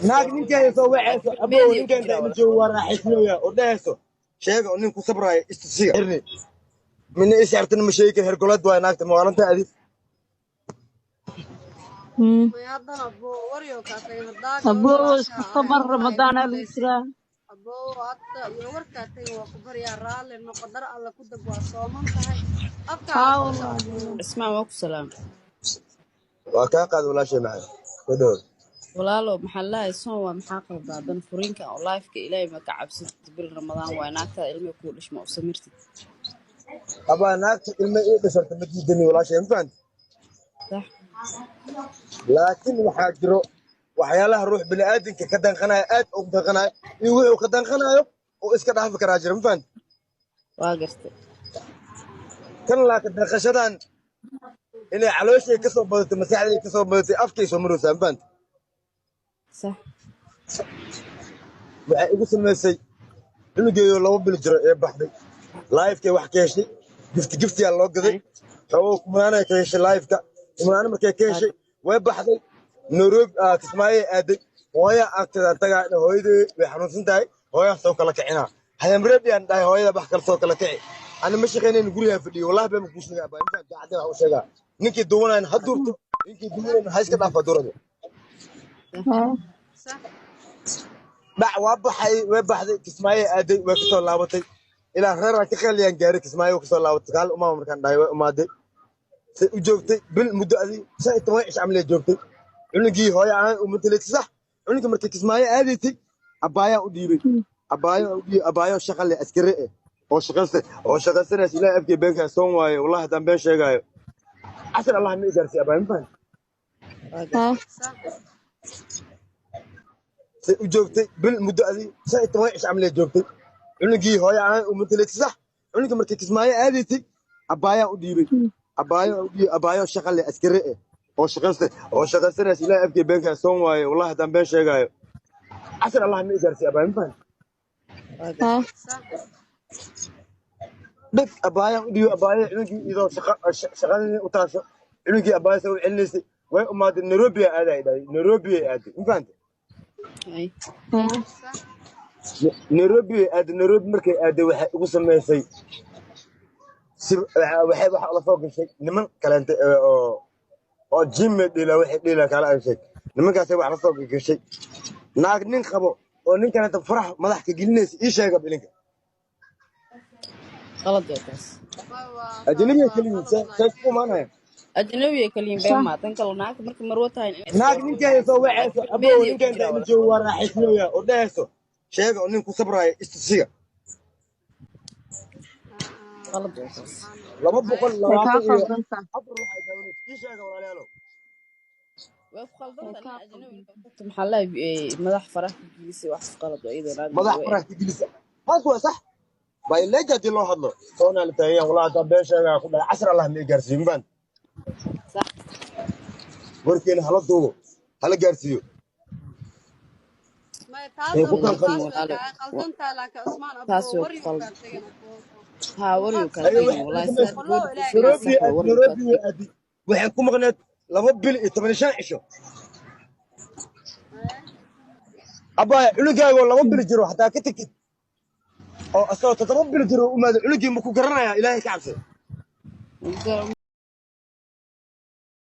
naag ninkeeda soo wacayso abow ninka inta ina joogo waa raaxaysnooya oo dhehayso sheega oo nin ku sabraayo istisiga xirni mina ishartan ma sheegi kar hergolad waa naagta maalanta adi أبو صبر رمضان الوسرى أبو عطا يورك تيجي وكبر يا رال إنه قدر الله كده بواسومن تهاي أبكى اسمع وقت سلام waa kaa qaad walaashay macay wadhow walaalo maxaa lahay soon waa maxaa qaldaa dan furiinka oo live-ka ilaahay ma ka cabsatid bil ramadaan waa naagta ilmo ku dhishmo oo samirtid abaa naagta ilma ii dhasharta ma diidani walaashay ma fahanti sax laakiin waxaa jiro waxyaalaha ruux bini'aadinka ka danqanayo aad ugu danqanayo iyo wuxuu ka danqanayo oo iska dhaafi karaa jira ma fahanti waa gartay kan laakiin danqashadan inay calooshay ka soo badatay maskaxday ka soo badatay afkay soo maraysaa ma fahanti sax waxay igu samaysay cunugeeyo 2 bil jiro ee baxday live-kay wax ka heshay giftiyaa loo gaday xoogo kumanaanay ka heshay live-ka kumanaana markay ka heshay way baxday Nairobi Kismaayo aaday hooya agteeda tagaa hooyadii way xanuunsan tahay hooya soo kala kicinaa hayamreediyaan dhahay hooyada bax kala soo kala kici ana ma shaqeynayno guriga fadhiyo wallahi baa ku sheegaa baa inta gacada wax u sheegaa ninkii duwanaan hadurto ninkii duwanaan ha iska dhaafa durada bac waa baxay way baxday Kismaayo aaday way ka soo laabatay ilaa reer ka qaliyaan gaaray Kismaayo ka soo laabatay kaal uma markaan dhahay way umaaday si u joogtay bil muddo adii say toban ish amle joogtay cunugii hooyo aan u matalayay sax cunugii markii Kismaayo aadaysay abaayaa u dhiibay abaayo shaqale askari ah oo shaqaysanaysa ilaa afkii beenka soon waayo wallahi dan been sheegayo asal allah ma igarsi abaa ma fahan si u joogtay bil muddo adii say toban ish amle joogtay cunugii hooyo aan u matalayay sax cunugii markii Kismaayo aadaysay abaayaa u dhiibay abaayo shaqale askari ah oo shaqaysanaysa ilaa afkii beenka soon waayo wallahi dan been sheegayo asal allah ma igarsi abaa ma fahan dad abaayo u dhiibay abaayo cunugii idoo shaqadii u taasho cunugii abaayo soo celinaysay way umaaday Nairobi aaday Nairobi aaday ma fahan ay Nairobi markay aaday waxay ugu sameysay waxay wax la soo gashay niman kaleente oo gym dhila waxay dhila kala ay sheeg nimankaas wax la soo gashay naag nin qabo oo nin kaleente farax madax ka gelinaysa ii sheega bilinka qalad waa taas ajnabiga kaliya say ku maanaya ajnabiga kaliya been ma tan kale naagta marka marwo tahay naag ninkeeda soo wacayso abow ninka inta ina joogo waa raaxaysnooya oo dhehayso sheega oo nin ku sabraayo istisiga qalad waa taas 224 waxay daawanaysaa ii sheega walaalayaalow way ku qaldan tahay ajnabiga maxaa lahay madax farax gilisay wax qalad oo iyada naag madax farax tigilisa haas waa sax bay leejadi loo hadlo soona la taagay wallahi ta been sheega ku dhaay casr allah ma gaarsiin baan sax warkeena hala duubo hala gaarsiiyo ما تاسو قلدن تالاك عثمان تاسو أبو وري قلد. وكاتين ها وريو kala wallahi Nairobi adi waxay ku maqneed 2 bil iyo 15 cisho abaa cunugaago 2 bil jiro hadaa ka tagtid oo asoo 7 bil jiro umaad cunugii ma ku garanaya ilaahay ka cabsi